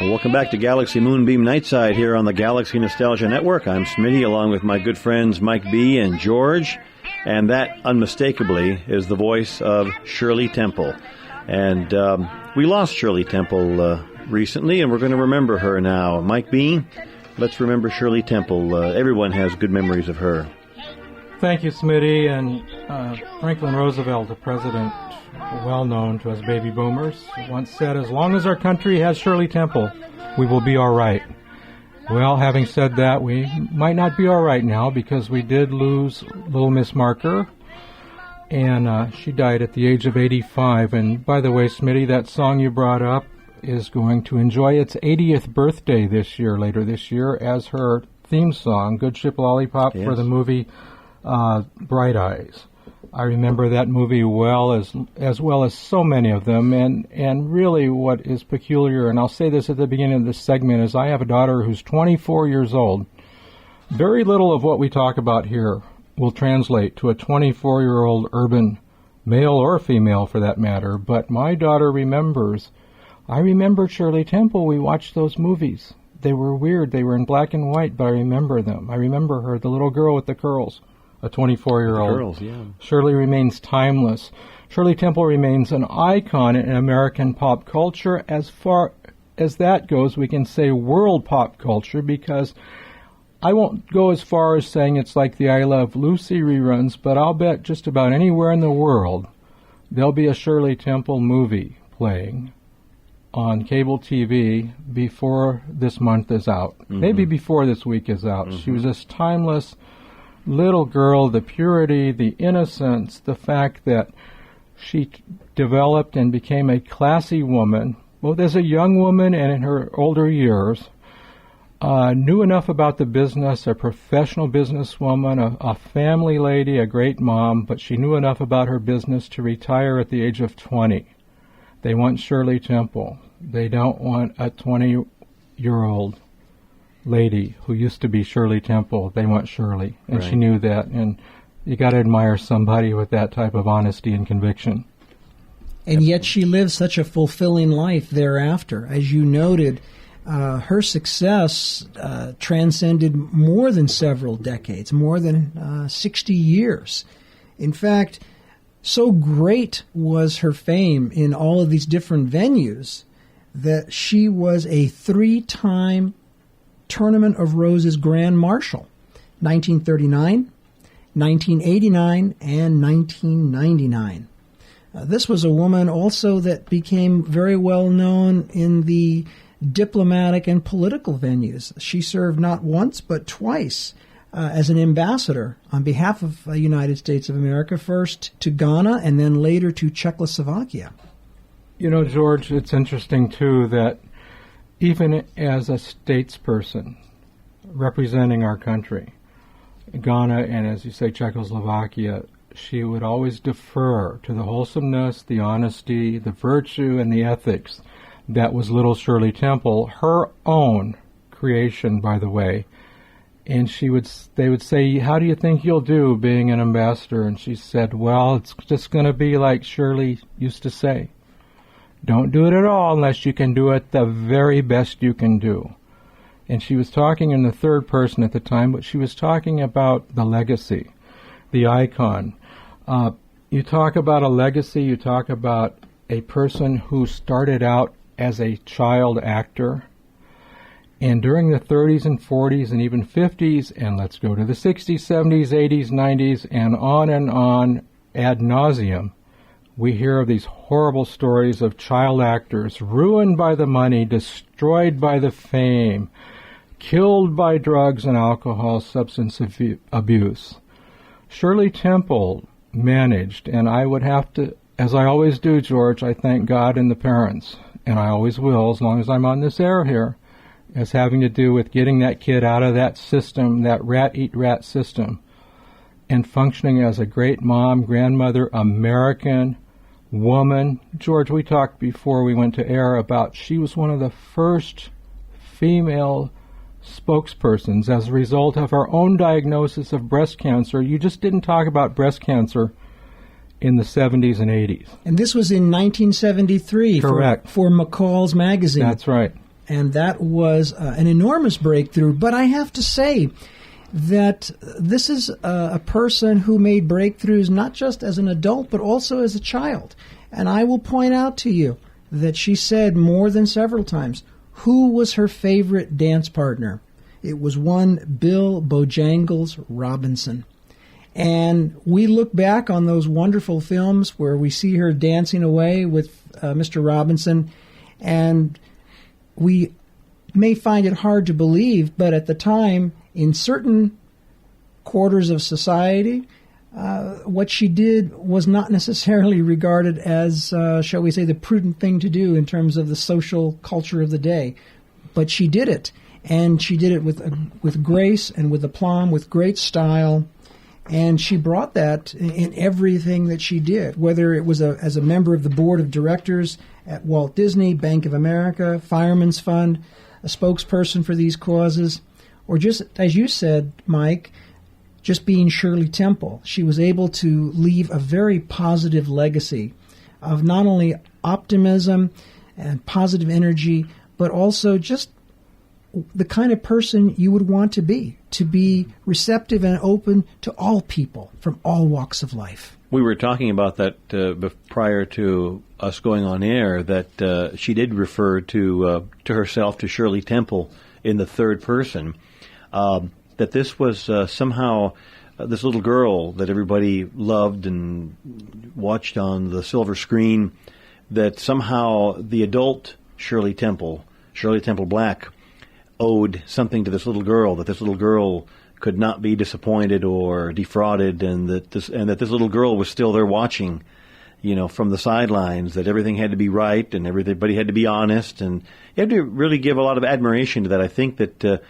Well, welcome back to Galaxy Moonbeam Night Site here on the Galaxy Nostalgia Network. I'm Smitty, along with my good friends Mike B. and George, and that, unmistakably, is the voice of Shirley Temple. And we lost Shirley Temple recently, and we're going to remember her now. Mike B., let's remember Shirley Temple. Everyone has good memories of her. Thank you, Smitty. And Franklin Roosevelt, the president, well known to us baby boomers, once said, "As long as our country has Shirley Temple, we will be all right." Well, having said that, we might not be all right now because we did lose Little Miss Marker, and she died at the age of 85. And by the way, Smitty, that song you brought up is going to enjoy its 80th birthday later this year, as her theme song, Good Ship Lollipop, yes, for the movie Bright Eyes. I remember that movie well as so many of them, and really what is peculiar, and I'll say this at the beginning of this segment, is I have a daughter who's 24 years old. Very little of what we talk about here will translate to a 24-year-old urban male or female for that matter, but my daughter remembers. I remember Shirley Temple. We watched those movies. They were weird. They were in black and white, but I remember them. I remember her, the little girl with the curls. A 24-year-old. Girls, yeah. Shirley remains timeless. Shirley Temple remains an icon in American pop culture. As far as that goes, we can say world pop culture, because I won't go as far as saying it's like the I Love Lucy reruns, but I'll bet just about anywhere in the world there'll be a Shirley Temple movie playing on cable TV before this month is out. Mm-hmm. Maybe before this week is out. Mm-hmm. She was this timeless little girl, the purity, the innocence, the fact that she developed and became a classy woman, both as a young woman and in her older years, knew enough about the business, a professional businesswoman, a family lady, a great mom, but she knew enough about her business to retire at the age of 20. They want Shirley Temple. They don't want a 20-year-old lady who used to be Shirley Temple. They want Shirley, and right. She knew that, and you got to admire somebody with that type of honesty and conviction. And yet she lived such a fulfilling life thereafter. As you noted, her success transcended more than several decades, more than 60 years. In fact, so great was her fame in all of these different venues that she was a 3-time Tournament of Roses Grand Marshal, 1939, 1989, and 1999. This was a woman also that became very well known in the diplomatic and political venues. She served not once but twice as an ambassador on behalf of the United States of America, first to Ghana and then later to Czechoslovakia. You know, George, it's interesting, too, that even as a statesperson representing our country, Ghana and, as you say, Czechoslovakia, she would always defer to the wholesomeness, the honesty, the virtue, and the ethics that was little Shirley Temple, her own creation, by the way. And they would say, how do you think you'll do being an ambassador? And she said, well, it's just going to be like Shirley used to say. Don't do it at all unless you can do it the very best you can do. And she was talking in the third person at the time, but she was talking about the legacy, the icon. You talk about a legacy, you talk about a person who started out as a child actor, and during the 30s and 40s and even 50s, and let's go to the 60s, 70s, 80s, 90s, and on ad nauseum, we hear of these horrible stories of child actors ruined by the money, destroyed by the fame, killed by drugs and alcohol, substance abuse. Shirley Temple managed, and I would have to, as I always do, George, I thank God and the parents, and I always will as long as I'm on this air here, as having to do with getting that kid out of that system, that rat-eat-rat system, and functioning as a great mom, grandmother, American woman. George, we talked before we went to air about she was one of the first female spokespersons as a result of her own diagnosis of breast cancer. You just didn't talk about breast cancer in the 70s and 80s. And this was in 1973. Correct. For McCall's magazine. That's right. And that was an enormous breakthrough. But I have to say that this is a person who made breakthroughs not just as an adult, but also as a child. And I will point out to you that she said more than several times, who was her favorite dance partner? It was one Bill Bojangles Robinson. And we look back on those wonderful films where we see her dancing away with Mr. Robinson, and we may find it hard to believe, but at the time, in certain quarters of society, what she did was not necessarily regarded as, shall we say, the prudent thing to do in terms of the social culture of the day. But she did it, and she did it with grace and with aplomb, with great style, and she brought that in everything that she did, whether it was as a member of the board of directors at Walt Disney, Bank of America, Fireman's Fund, a spokesperson for these causes, or just, as you said, Mike, just being Shirley Temple. She was able to leave a very positive legacy of not only optimism and positive energy, but also just the kind of person you would want to be receptive and open to all people from all walks of life. We were talking about that prior to us going on air, that she did refer to herself, to Shirley Temple, in the third person, that this was somehow this little girl that everybody loved and watched on the silver screen, that somehow the adult Shirley Temple Black, owed something to this little girl, that this little girl could not be disappointed or defrauded, and that this little girl was still there watching, from the sidelines, that everything had to be right and everybody had to be honest, and you had to really give a lot of admiration to that. I think that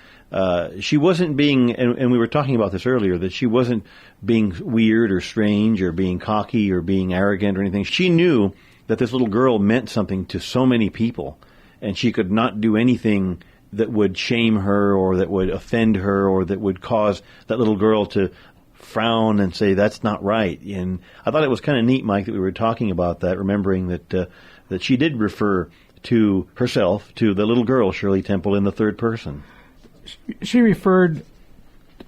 she wasn't being, and we were talking about this earlier, that she wasn't being weird or strange or being cocky or being arrogant or anything. She knew that this little girl meant something to so many people, and she could not do anything that would shame her or that would offend her or that would cause that little girl to frown and say, that's not right. And I thought it was kind of neat, Mike, that we were talking about that, remembering that she did refer to herself, to the little girl, Shirley Temple, in the third person. She referred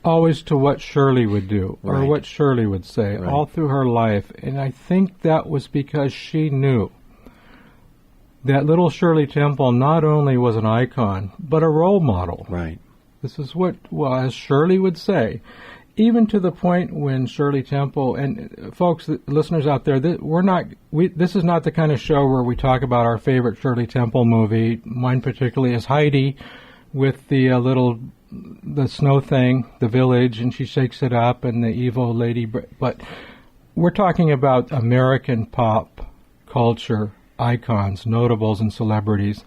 always to what Shirley would do or Right. what Shirley would say Right. all through her life. And I think that was because she knew that little Shirley Temple not only was an icon, but a role model. Right. This is what, well, as Shirley would say, even to the point when Shirley Temple, and folks, listeners out there, this is not the kind of show where we talk about our favorite Shirley Temple movie. Mine particularly is Heidi, with the the snow thing, the village, and she shakes it up, and the evil lady. But we're talking about American pop culture icons, notables, and celebrities.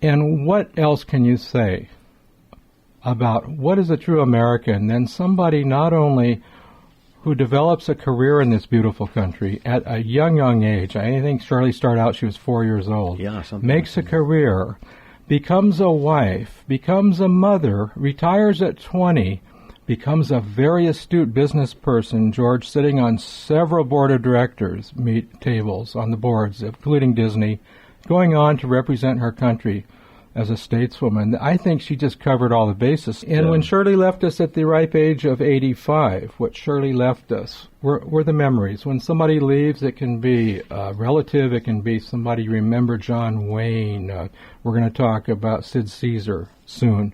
And what else can you say about what is a true American than somebody not only who develops a career in this beautiful country at a young age. I think Shirley started out, she was 4 years old. Yeah, something makes like a career, becomes a wife, becomes a mother, retires at 20, becomes a very astute business person, George, sitting on several board of directors tables on the boards, including Disney, going on to represent her country as a stateswoman. I think she just covered all the bases. And when Shirley left us at the ripe age of 85, what Shirley left us were the memories. When somebody leaves, it can be a relative, it can be somebody you remember, John Wayne. We're going to talk about Sid Caesar soon.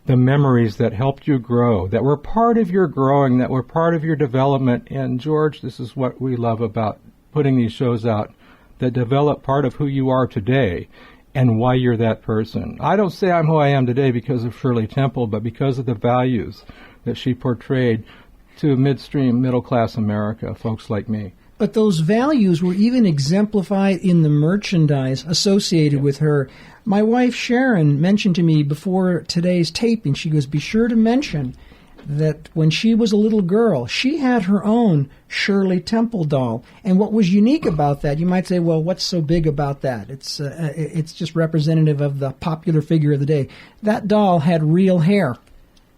The memories that helped you grow, that were part of your growing, that were part of your development. And George, this is what we love about putting these shows out, that develop part of who you are today and why you're that person. I don't say I'm who I am today because of Shirley Temple, but because of the values that she portrayed to midstream, middle-class America, folks like me. But those values were even exemplified in the merchandise associated with her. My wife Sharon mentioned to me before today's taping, she goes, be sure to mention that when she was a little girl, she had her own Shirley Temple doll. And what was unique about that, you might say, well, what's so big about that? It's just representative of the popular figure of the day. That doll had real hair.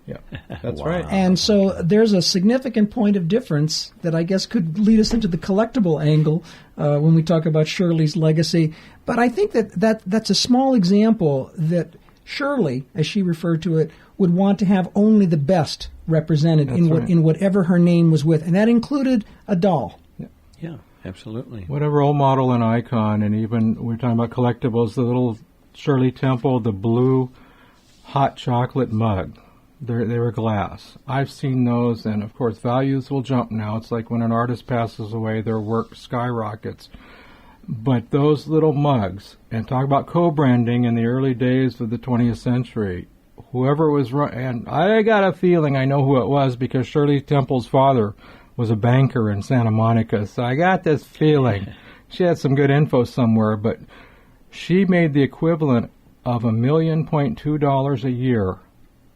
Yeah, that's right. And so there's a significant point of difference that I guess could lead us into the collectible angle when we talk about Shirley's legacy. But I think that's a small example that Shirley, as she referred to it, would want to have only the best represented in whatever her name was with, and that included a doll. Yeah, absolutely. Whatever role model and icon, and even we're talking about collectibles, the little Shirley Temple, the blue hot chocolate mug. They were glass. I've seen those, and of course values will jump now. It's like when an artist passes away, their work skyrockets. But those little mugs, and talk about co-branding in the early days of the 20th century, whoever was and I got a feeling I know who it was because Shirley Temple's father was a banker in Santa Monica, so I got this feeling. She had some good info somewhere, but she made the equivalent of $1.2 million a year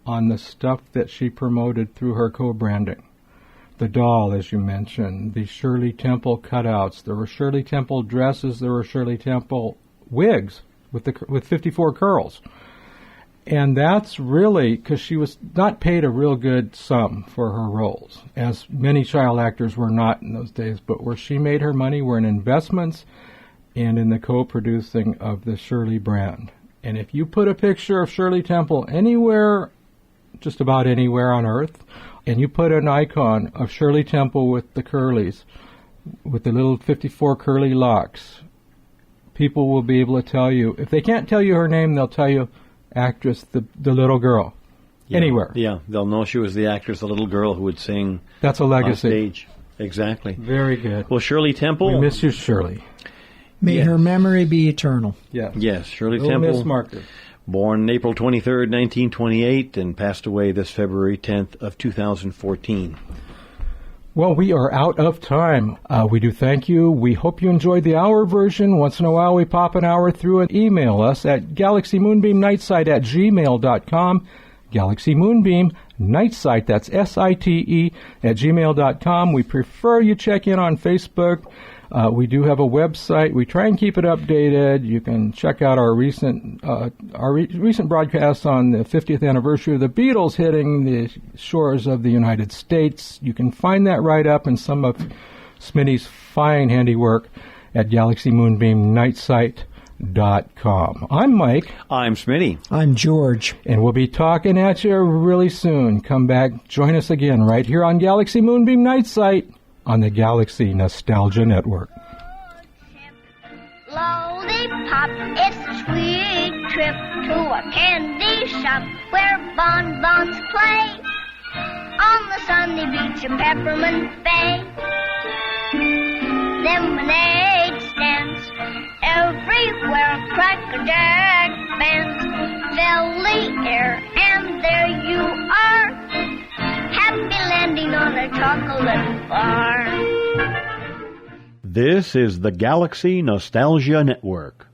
on the stuff that she promoted through her co-branding. The doll, as you mentioned, the Shirley Temple cutouts. There were Shirley Temple dresses. There were Shirley Temple wigs with 54 curls. And that's really because she was not paid a real good sum for her roles, as many child actors were not in those days. But where she made her money were in investments and in the co-producing of the Shirley brand. And if you put a picture of Shirley Temple anywhere, just about anywhere on Earth, and you put an icon of Shirley Temple with the curlies, with the little 54 curly locks, people will be able to tell you. If they can't tell you her name, they'll tell you actress, the little girl. Yeah. Anywhere. Yeah, they'll know she was the actress, the little girl who would sing. That's a legacy. On stage. Exactly. Very good. Well, Shirley Temple. We miss you, Shirley. May her memory be eternal. Yes. Yes, Shirley Little Temple. Miss Marker. Born April 23rd, 1928, and passed away this February 10th of 2014. Well, we are out of time. We do thank you. We hope you enjoyed the hour version. Once in a while, we pop an hour through and email us at Galaxy Moonbeam Night Site at gmail.com. Galaxy Moonbeam Night Site, that's SITE, at gmail.com. We prefer you check in on Facebook. We do have a website. We try and keep it updated. You can check out our recent broadcasts on the 50th anniversary of the Beatles hitting the shores of the United States. You can find that right up in some of Smitty's fine handiwork at GalaxyMoonbeamNightSite.com. I'm Mike. I'm Smitty. I'm George. And we'll be talking at you really soon. Come back, join us again right here on Galaxy Moonbeam Night Site on the Galaxy Nostalgia Network. Lollipop, it's a sweet trip to a candy shop where bonbons play. on the sunny beach in Peppermint Bay. Lemonade stands everywhere, cracker-jack bands fill the air, and there you are, happy landing on a chocolate bar. This is the Galaxy Nostalgia Network.